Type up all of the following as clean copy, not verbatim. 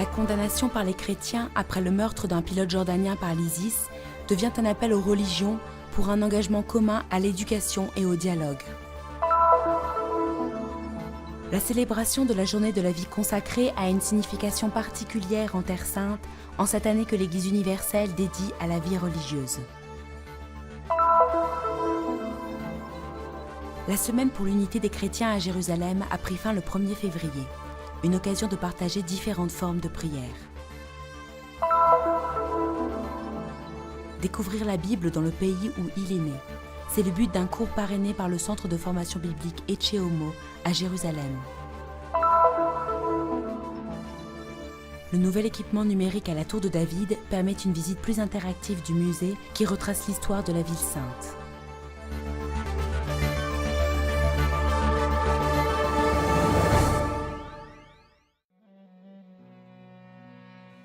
La condamnation par les chrétiens après le meurtre d'un pilote jordanien par l'ISIS devient un appel aux religions pour un engagement commun à l'éducation et au dialogue. La célébration de la journée de la vie consacrée a une signification particulière en Terre Sainte en cette année que l'Église universelle dédie à la vie religieuse. La semaine pour l'unité des chrétiens à Jérusalem a pris fin le 1er février, une occasion de partager différentes formes de prière. Découvrir la Bible dans le pays où il est né. C'est le but d'un cours parrainé par le Centre de formation biblique Ecce Homo à Jérusalem. Le nouvel équipement numérique à la Tour de David permet une visite plus interactive du musée qui retrace l'histoire de la ville sainte.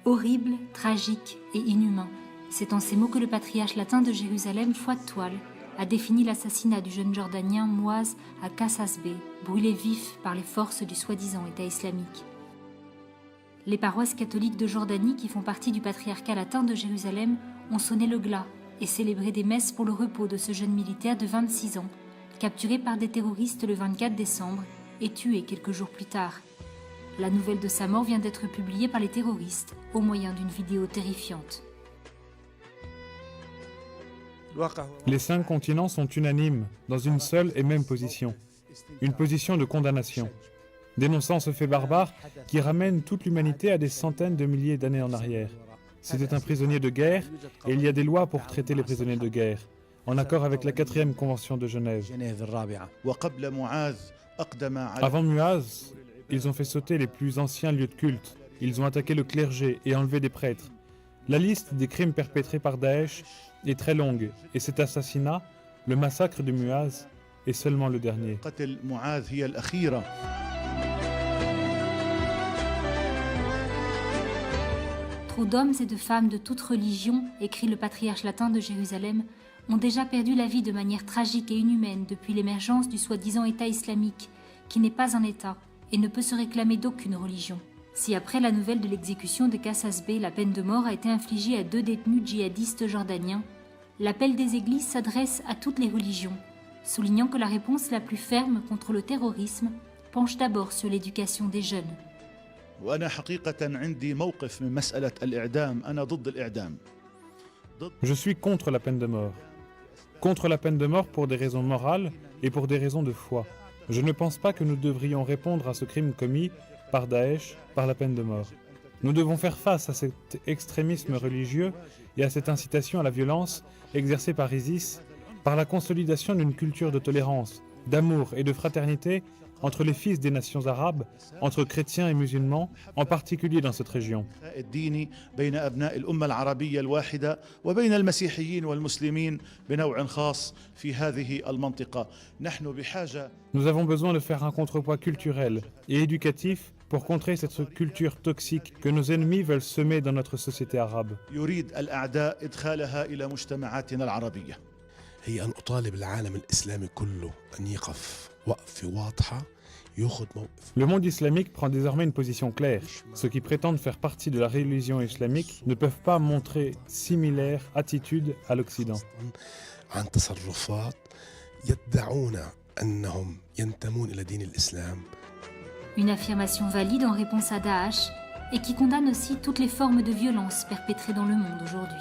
Horrible, tragique et inhumain. C'est en ces mots que le patriarche latin de Jérusalem, Foi de Toile, a défini l'assassinat du jeune jordanien Mouaz à Qassasbeh, brûlé vif par les forces du soi-disant État islamique. Les paroisses catholiques de Jordanie, qui font partie du patriarcat latin de Jérusalem, ont sonné le glas et célébré des messes pour le repos de ce jeune militaire de 26 ans, capturé par des terroristes le 24 décembre et tué quelques jours plus tard. La nouvelle de sa mort vient d'être publiée par les terroristes au moyen d'une vidéo terrifiante. Les 5 continents sont unanimes dans une seule et même position, une position de condamnation, dénonçant ce fait barbare qui ramène toute l'humanité à des centaines de milliers d'années en arrière. C'était un prisonnier de guerre et il y a des lois pour traiter les prisonniers de guerre, en accord avec la 4e Convention de Genève. Avant Muaz, ils ont fait sauter les plus anciens lieux de culte, ils ont attaqué le clergé et enlevé des prêtres. La liste des crimes perpétrés par Daesh est très longue et cet assassinat, le massacre de Muaz, est seulement le dernier. Trop d'hommes et de femmes de toute religion, écrit le patriarche latin de Jérusalem, ont déjà perdu la vie de manière tragique et inhumaine depuis l'émergence du soi-disant État islamique, qui n'est pas un État et ne peut se réclamer d'aucune religion. Si après la nouvelle de l'exécution de Qassasbeh, la peine de mort a été infligée à 2 détenus djihadistes jordaniens, l'appel des églises s'adresse à toutes les religions, soulignant que la réponse la plus ferme contre le terrorisme penche d'abord sur l'éducation des jeunes. Je suis contre la peine de mort. Contre la peine de mort pour des raisons morales et pour des raisons de foi. Je ne pense pas que nous devrions répondre à ce crime commis par Daesh par la peine de mort. Nous devons faire face à cet extrémisme religieux et à cette incitation à la violence exercée par ISIS par la consolidation d'une culture de tolérance, d'amour et de fraternité entre les fils des nations arabes, entre chrétiens et musulmans, en particulier dans cette région. Nous avons besoin de faire un contrepoids culturel et éducatif pour contrer cette culture toxique que nos ennemis veulent semer dans notre société arabe. هي أن أطالب العالم الإسلامي كله أن يقف وقفة واضحة يأخذ موقف. Le monde islamique prend désormais une position claire. Ceux qui prétendent faire partie de la religion islamique ne peuvent pas montrer similaire attitude à l'Occident. عن تصرفات يدعون أنهم ينتمون إلى دين الإسلام. Une affirmation valide en réponse à Daesh et qui condamne aussi toutes les formes de violence perpétrées dans le monde aujourd'hui.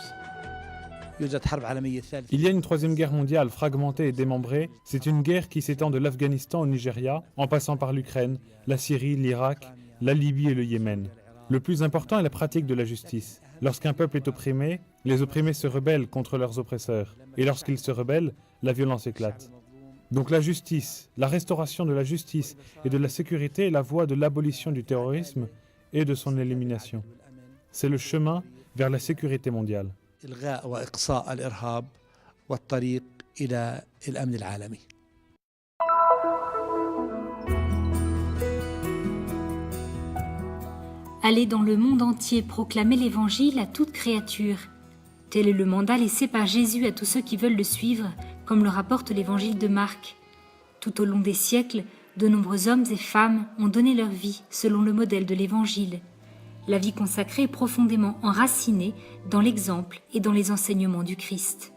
Il y a une 3e guerre mondiale fragmentée et démembrée. C'est une guerre qui s'étend de l'Afghanistan au Nigeria, en passant par l'Ukraine, la Syrie, l'Irak, la Libye et le Yémen. Le plus important est la pratique de la justice. Lorsqu'un peuple est opprimé, les opprimés se rebellent contre leurs oppresseurs. Et lorsqu'ils se rebellent, la violence éclate. Donc la justice, la restauration de la justice et de la sécurité est la voie de l'abolition du terrorisme et de son élimination. C'est le chemin vers la sécurité mondiale. إلغاء وإقصاء الإرهاب والطريق إلى الأمن العالمي. Aller dans le monde entier proclamer l'évangile à toute créature. Tel est le mandat laissé par Jésus à tous ceux qui veulent le suivre, comme le rapporte l'évangile de Marc. Tout au long des siècles, de nombreux hommes et femmes ont donné leur vie selon le modèle de l'évangile. La vie consacrée est profondément enracinée dans l'exemple et dans les enseignements du Christ.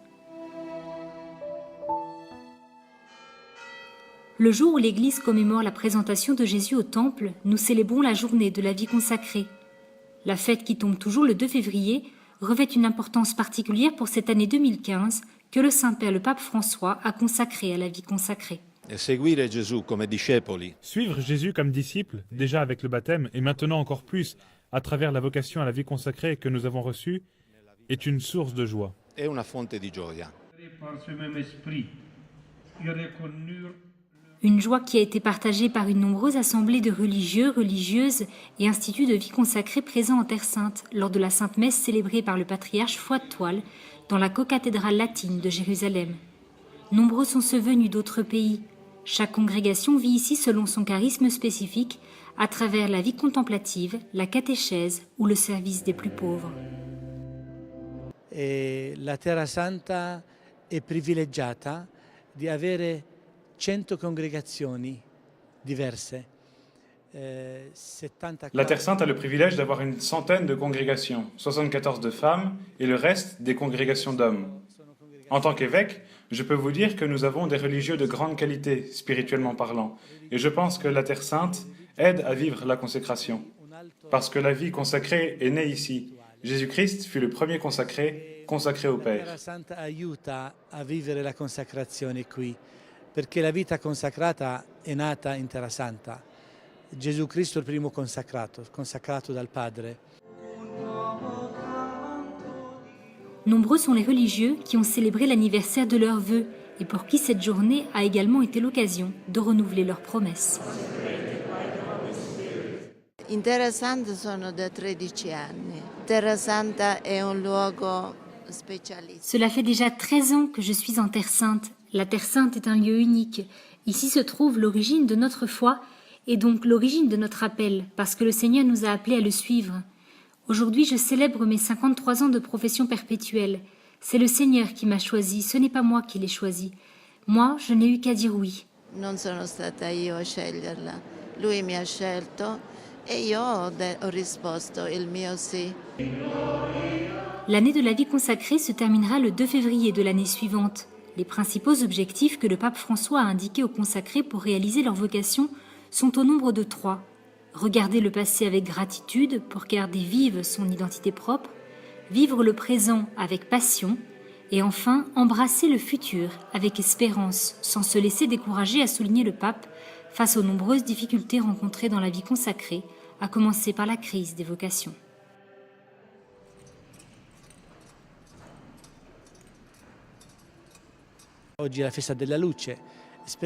Le jour où l'Église commémore la présentation de Jésus au Temple, nous célébrons la journée de la vie consacrée. La fête qui tombe toujours le 2 février revêt une importance particulière pour cette année 2015 que le Saint-Père le Pape François a consacrée à la vie consacrée. Seguire Gesù come discepoli. Suivre Jésus comme disciple, déjà avec le baptême et maintenant encore plus à travers la vocation à la vie consacrée que nous avons reçue, est une source de joie. È una fonte di gioia. Par ce même esprit, ils reconnurent Une joie qui a été partagée par une nombreuse assemblée de religieux, religieuses et instituts de vie consacrée présents en Terre Sainte lors de la Sainte Messe célébrée par le patriarche Foix-de-Toile dans la cocathédrale latine de Jérusalem. Nombreux sont ceux venus d'autres pays. Chaque congrégation vit ici selon son charisme spécifique à travers la vie contemplative, la catéchèse ou le service des plus pauvres. E la Terra Santa è privilegiata di avere 100 congregazioni diverse. La Terre Sainte a le privilège d'avoir une centaine de congrégations, 74 de femmes et le reste des congrégations d'hommes. En tant qu'évêque, je peux vous dire que nous avons des religieux de grande qualité, spirituellement parlant, et je pense que la Terre Sainte aide à vivre la consécration. Parce que la vie consacrée est née ici. Jésus-Christ fut le premier consacré au La Père. Terra Santa aiuta a vivere la consacrazione qui, perché la vita consacrata è nata in Terra Santa. Gesù Cristo è il primo consacrato dal Padre. Nombreux sont les religieux qui ont célébré l'anniversaire de leurs vœux et pour qui cette journée a également été l'occasion de renouveler leurs promesses. In Terra Santa sono da 13 anni. Terra Santa è un luogo specialissimo. Cela fait déjà 13 ans que je suis en Terre Sainte. La Terre Sainte est un lieu unique. Ici se trouve l'origine de notre foi et donc l'origine de notre appel, parce que le Seigneur nous a appelés à le suivre. Aujourd'hui, je célèbre mes 53 ans de profession perpétuelle. C'est le Seigneur qui m'a choisi, ce n'est pas moi qui l'ai choisi. Moi, je n'ai eu qu'à dire oui. Non sono stata io a sceglierla. Lui mi ha scelto e io ho risposto il mio sì. L'année de la vie consacrée se terminera le 2 février de l'année suivante. Les principaux objectifs que le pape François a indiqués aux consacrés pour réaliser leur vocation sont au nombre de 3. Regarder le passé avec gratitude pour garder vive son identité propre, vivre le présent avec passion et enfin embrasser le futur avec espérance sans se laisser décourager, a souligné le pape face aux nombreuses difficultés rencontrées dans la vie consacrée, à commencer par la crise des vocations.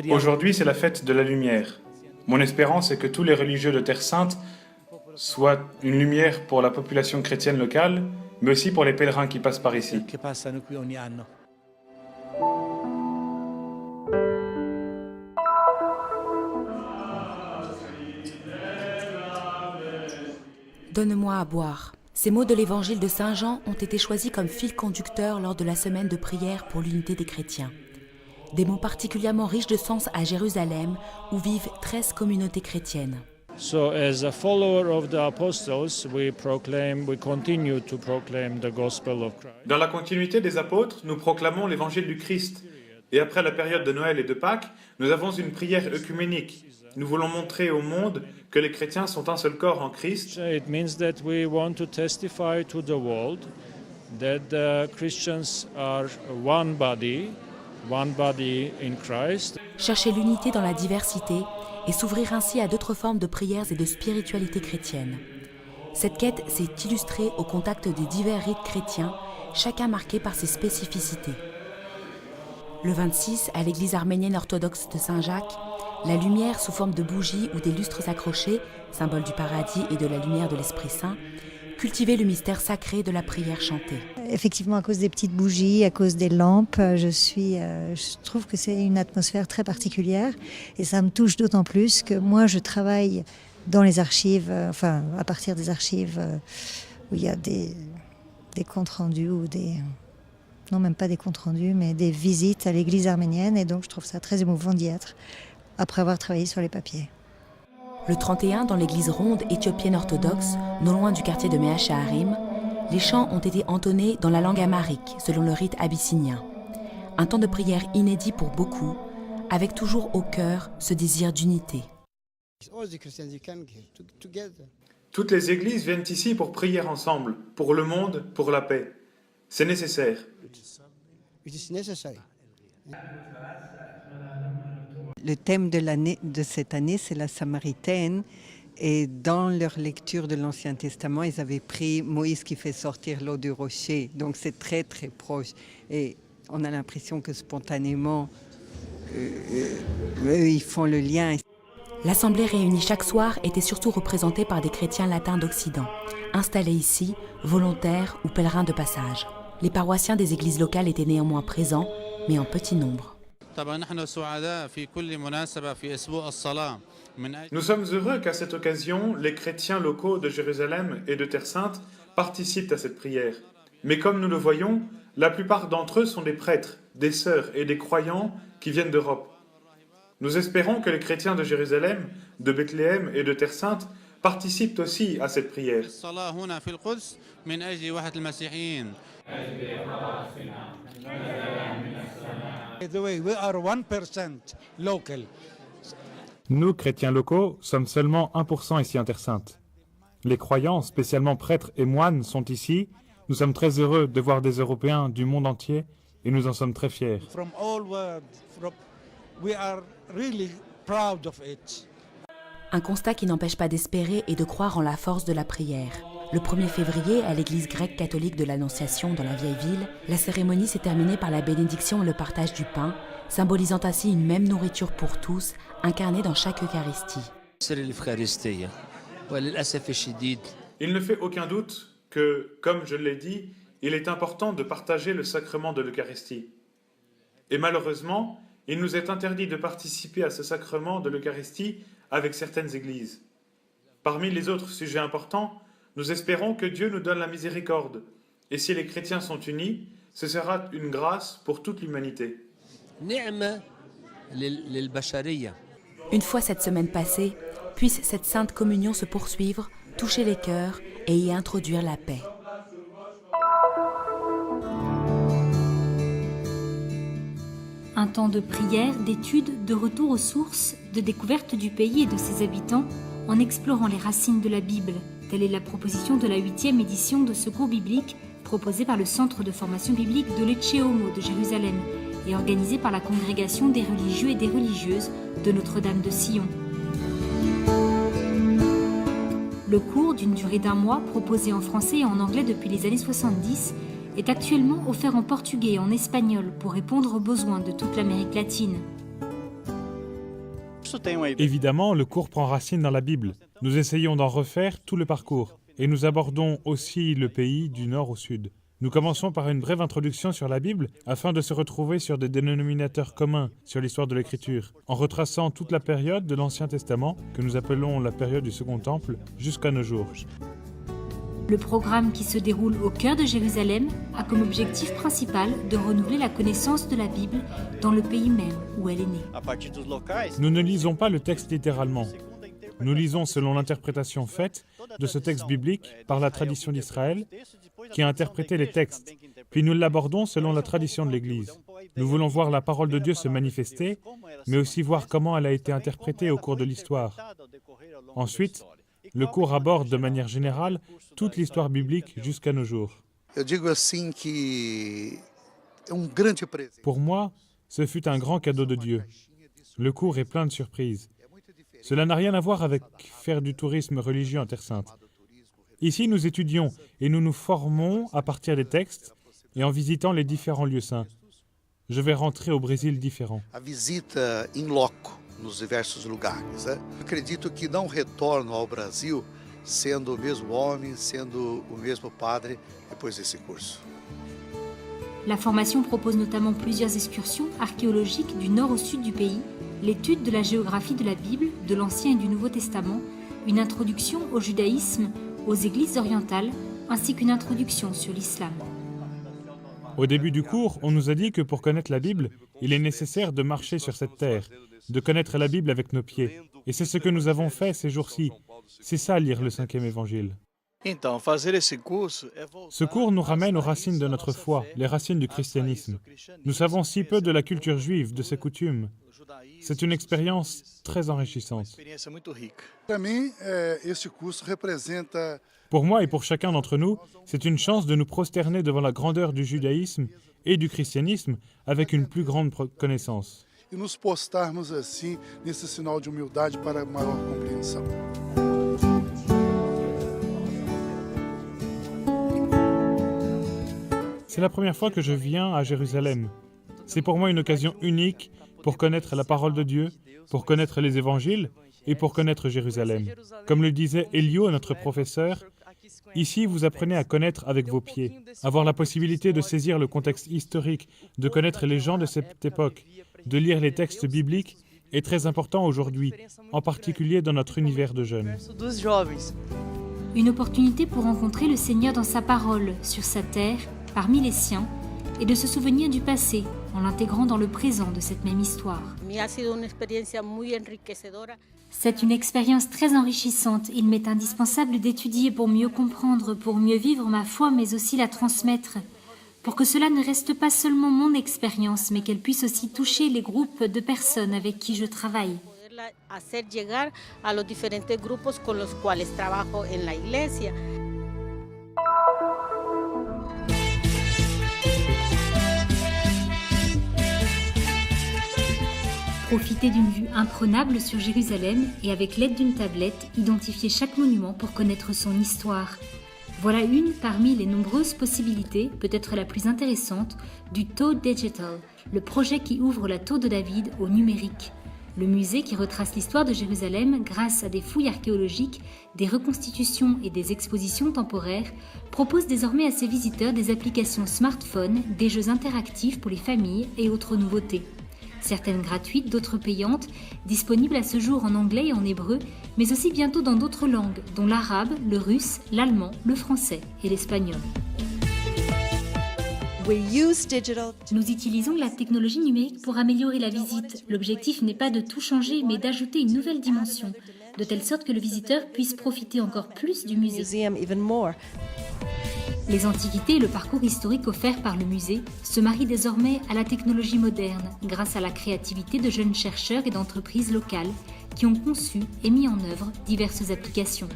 Aujourd'hui, c'est la fête de la lumière. Mon espérance est que tous les religieux de Terre Sainte soient une lumière pour la population chrétienne locale, mais aussi pour les pèlerins qui passent par ici. Donne-moi à boire. Ces mots de l'évangile de Saint Jean ont été choisis comme fil conducteur lors de la semaine de prière pour l'unité des chrétiens. Des mots particulièrement riches de sens à Jérusalem, où vivent 13 communautés chrétiennes. So as a follower of the apostles, we continue to proclaim the gospel of Christ. Dans la continuité des apôtres, nous proclamons l'évangile du Christ. Et après la période de Noël et de Pâques, nous avons une prière œcuménique. Nous voulons montrer au monde que les chrétiens sont un seul corps en Christ. It means that we want to testify to the world that the Christians are one body in Christ. Chercher l'unité dans la diversité et s'ouvrir ainsi à d'autres formes de prières et de spiritualité chrétienne. Cette quête s'est illustrée au contact des divers rites chrétiens, chacun marqué par ses spécificités. Le 26, à l'église arménienne orthodoxe de Saint-Jacques, la lumière sous forme de bougies ou des lustres accrochés, symbole du paradis et de la lumière de l'Esprit Saint, cultivait le mystère sacré de la prière chantée. Effectivement, à cause des petites bougies, à cause des lampes, je trouve que c'est une atmosphère très particulière et ça me touche d'autant plus que moi je travaille dans les archives, à partir des archives où il y a des comptes rendus ou non même pas des comptes rendus, mais des visites à l'église arménienne et donc je trouve ça très émouvant d'y être après avoir travaillé sur les papiers. Le 31, dans l'église ronde éthiopienne orthodoxe, non loin du quartier de Mea Shearim, les chants ont été entonnés dans la langue amharique, selon le rite abyssinien. Un temps de prière inédit pour beaucoup, avec toujours au cœur ce désir d'unité. Toutes les églises viennent ici pour prier ensemble, pour le monde, pour la paix. C'est nécessaire. Le thème de cette année, c'est la Samaritaine. Et dans leur lecture de l'Ancien Testament, ils avaient pris Moïse qui fait sortir l'eau du rocher. Donc c'est très très proche. Et on a l'impression que spontanément, eux, ils font le lien. L'assemblée réunie chaque soir était surtout représentée par des chrétiens latins d'Occident, installés ici, volontaires ou pèlerins de passage. Les paroissiens des églises locales étaient néanmoins présents, mais en petit nombre. Nous sommes heureux qu'à cette occasion, les chrétiens locaux de Jérusalem et de Terre Sainte participent à cette prière. Mais comme nous le voyons, la plupart d'entre eux sont des prêtres, des sœurs et des croyants qui viennent d'Europe. Nous espérons que les chrétiens de Jérusalem, de Bethléem et de Terre Sainte participent aussi à cette prière. Nous, chrétiens locaux, sommes seulement 1% ici en Terre Sainte. Les croyants, spécialement prêtres et moines, sont ici. Nous sommes très heureux de voir des Européens du monde entier et nous en sommes très fiers. Un constat qui n'empêche pas d'espérer et de croire en la force de la prière. Le 1er février, à l'église grecque catholique de l'Annonciation dans la vieille ville, la cérémonie s'est terminée par la bénédiction et le partage du pain, symbolisant ainsi une même nourriture pour tous, incarnée dans chaque Eucharistie. Il ne fait aucun doute que, comme je l'ai dit, il est important de partager le sacrement de l'Eucharistie. Et malheureusement, il nous est interdit de participer à ce sacrement de l'Eucharistie avec certaines églises. Parmi les autres sujets importants, nous espérons que Dieu nous donne la miséricorde. Et si les chrétiens sont unis, ce sera une grâce pour toute l'humanité. Une fois cette semaine passée, puisse cette sainte communion se poursuivre, toucher les cœurs et y introduire la paix. Un temps de prière, d'étude, de retour aux sources, de découverte du pays et de ses habitants en explorant les racines de la Bible. Telle est la proposition de la 8e édition de Secours biblique proposée par le Centre de formation biblique de Lecce Homo de Jérusalem et organisée par la Congrégation des religieux et des religieuses de Notre-Dame de Sion. Le cours, d'une durée d'1 mois, proposé en français et en anglais depuis les années 70, est actuellement offert en portugais et en espagnol pour répondre aux besoins de toute l'Amérique latine. Évidemment, le cours prend racine dans la Bible. Nous essayons d'en refaire tout le parcours. Et nous abordons aussi le pays du nord au sud. Nous commençons par une brève introduction sur la Bible afin de se retrouver sur des dénominateurs communs sur l'histoire de l'Écriture, en retraçant toute la période de l'Ancien Testament, que nous appelons la période du Second Temple, jusqu'à nos jours. Le programme qui se déroule au cœur de Jérusalem a comme objectif principal de renouveler la connaissance de la Bible dans le pays même où elle est née. Nous ne lisons pas le texte littéralement. Nous lisons selon l'interprétation faite de ce texte biblique par la tradition d'Israël, qui a interprété les textes, puis nous l'abordons selon la tradition de l'Église. Nous voulons voir la parole de Dieu se manifester, mais aussi voir comment elle a été interprétée au cours de l'histoire. Ensuite, le cours aborde de manière générale toute l'histoire biblique jusqu'à nos jours. Pour moi, ce fut un grand cadeau de Dieu. Le cours est plein de surprises. Cela n'a rien à voir avec faire du tourisme religieux en Terre Sainte. Ici, nous étudions et nous nous formons à partir des textes et en visitant les différents lieux saints. Je vais rentrer au Brésil différent. A visita in loco nos diversos lugares. Acredito que não retorno ao Brasil sendo o mesmo homem, sendo o mesmo padre depois desse curso. La formation propose notamment plusieurs excursions archéologiques du nord au sud du pays, l'étude de la géographie de la Bible, de l'Ancien et du Nouveau Testament, une introduction au judaïsme, aux églises orientales, ainsi qu'une introduction sur l'islam. Au début du cours, on nous a dit que pour connaître la Bible, Il est nécessaire de marcher sur cette terre, de connaître la Bible avec nos pieds. Et c'est ce que nous avons fait ces jours-ci. C'est ça, lire le 5e évangile. Ce cours nous ramène aux racines de notre foi, les racines du christianisme. Nous savons si peu de la culture juive, de ses coutumes. C'est une expérience très enrichissante. Pour moi et pour chacun d'entre nous, c'est une chance de nous prosterner devant la grandeur du judaïsme et du christianisme avec une plus grande connaissance. E nos postarmos assim nesse sinal de humildade para maior compreensão. C'est la première fois que je viens à Jérusalem. C'est pour moi une occasion unique pour connaître la parole de Dieu, pour connaître les évangiles et pour connaître Jérusalem. Comme le disait Elio, notre professeur, ici vous apprenez à connaître avec vos pieds. Avoir la possibilité de saisir le contexte historique, de connaître les gens de cette époque, de lire les textes bibliques est très important aujourd'hui, en particulier dans notre univers de jeunes. Une opportunité pour rencontrer le Seigneur dans sa parole, sur sa terre, parmi les siens, et de se souvenir du passé, en l'intégrant dans le présent de cette même histoire. C'est une expérience très enrichissante. Il m'est indispensable d'étudier pour mieux comprendre, pour mieux vivre ma foi, mais aussi la transmettre, pour que cela ne reste pas seulement mon expérience, mais qu'elle puisse aussi toucher les groupes de personnes avec qui je travaille. Profiter d'une vue imprenable sur Jérusalem et avec l'aide d'une tablette, identifier chaque monument pour connaître son histoire. Voilà une parmi les nombreuses possibilités, peut-être la plus intéressante, du Tour Digital, le projet qui ouvre la Tour de David au numérique. Le musée qui retrace l'histoire de Jérusalem grâce à des fouilles archéologiques, des reconstitutions et des expositions temporaires propose désormais à ses visiteurs des applications smartphone, des jeux interactifs pour les familles et autres nouveautés. Certaines gratuites, d'autres payantes, disponibles à ce jour en anglais et en hébreu, mais aussi bientôt dans d'autres langues, dont l'arabe, le russe, l'allemand, le français et l'espagnol. Nous utilisons la technologie numérique pour améliorer la visite. L'objectif n'est pas de tout changer, mais d'ajouter une nouvelle dimension, de telle sorte que le visiteur puisse profiter encore plus du musée. Les antiquités et le parcours historique offert par le musée se marient désormais à la technologie moderne grâce à la créativité de jeunes chercheurs et d'entreprises locales qui ont conçu et mis en œuvre diverses applications.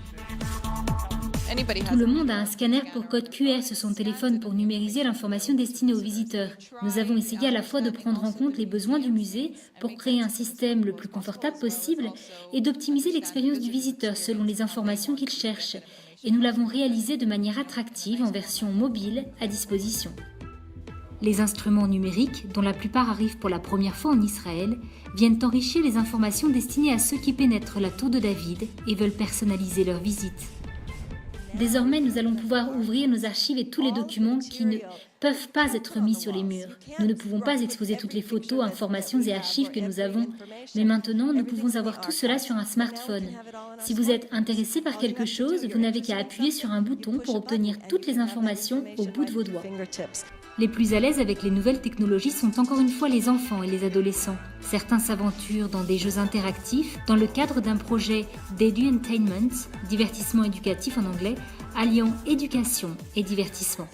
Tout le monde a un scanner pour code QR sur son téléphone pour numériser l'information destinée aux visiteurs. Nous avons essayé à la fois de prendre en compte les besoins du musée pour créer un système le plus confortable possible et d'optimiser l'expérience du visiteur selon les informations qu'il cherche. Et nous l'avons réalisé de manière attractive en version mobile à disposition. Les instruments numériques, dont la plupart arrivent pour la première fois en Israël, viennent enrichir les informations destinées à ceux qui pénètrent la Tour de David et veulent personnaliser leur visite. Désormais, nous allons pouvoir ouvrir nos archives et tous les documents qui ne peuvent pas être mis sur les murs. Nous ne pouvons pas exposer toutes les photos, informations et archives que nous avons, mais maintenant, nous pouvons avoir tout cela sur un smartphone. Si vous êtes intéressé par quelque chose, vous n'avez qu'à appuyer sur un bouton pour obtenir toutes les informations au bout de vos doigts. Les plus à l'aise avec les nouvelles technologies sont encore une fois les enfants et les adolescents. Certains s'aventurent dans des jeux interactifs dans le cadre d'un projet d'edutainment, divertissement éducatif en anglais, alliant éducation et divertissement.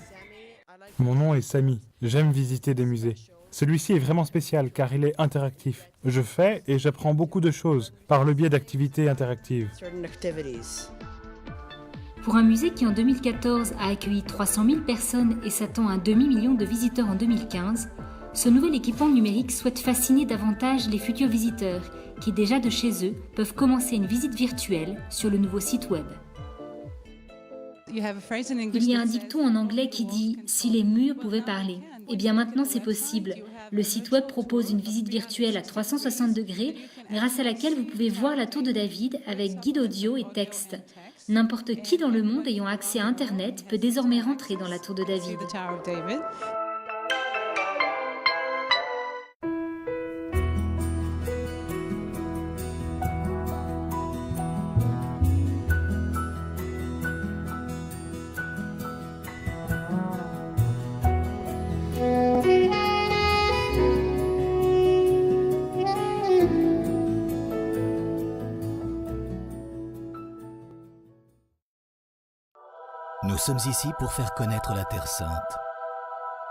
Mon nom est Samy. J'aime visiter des musées. Celui-ci est vraiment spécial car il est interactif. Je fais et j'apprends beaucoup de choses par le biais d'activités interactives. Pour un musée qui en 2014 a accueilli 300 000 personnes et s'attend à 2 millions de visiteurs en 2015, ce nouvel équipement numérique souhaite fasciner davantage les futurs visiteurs qui déjà de chez eux peuvent commencer une visite virtuelle sur le nouveau site web. Il y a un dicton en anglais qui dit « Si les murs pouvaient parler ». Eh bien maintenant c'est possible. Le site web propose une visite virtuelle à 360 degrés grâce à laquelle vous pouvez voir la Tour de David avec guide audio et texte. N'importe qui dans le monde ayant accès à Internet peut désormais rentrer dans la Tour de David. sommes ici pour faire connaître la Terre Sainte,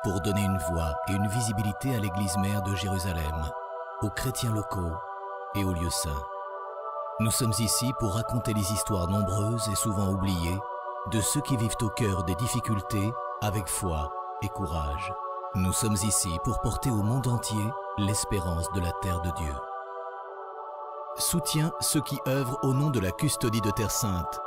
pour donner une voix et une visibilité à l'église mère de Jérusalem, aux chrétiens locaux et aux lieux saints. Nous sommes ici pour raconter les histoires nombreuses et souvent oubliées de ceux qui vivent au cœur des difficultés avec foi et courage. Nous sommes ici pour porter au monde entier l'espérance de la terre de Dieu. Soutiens ceux qui œuvrent au nom de la custodie de Terre Sainte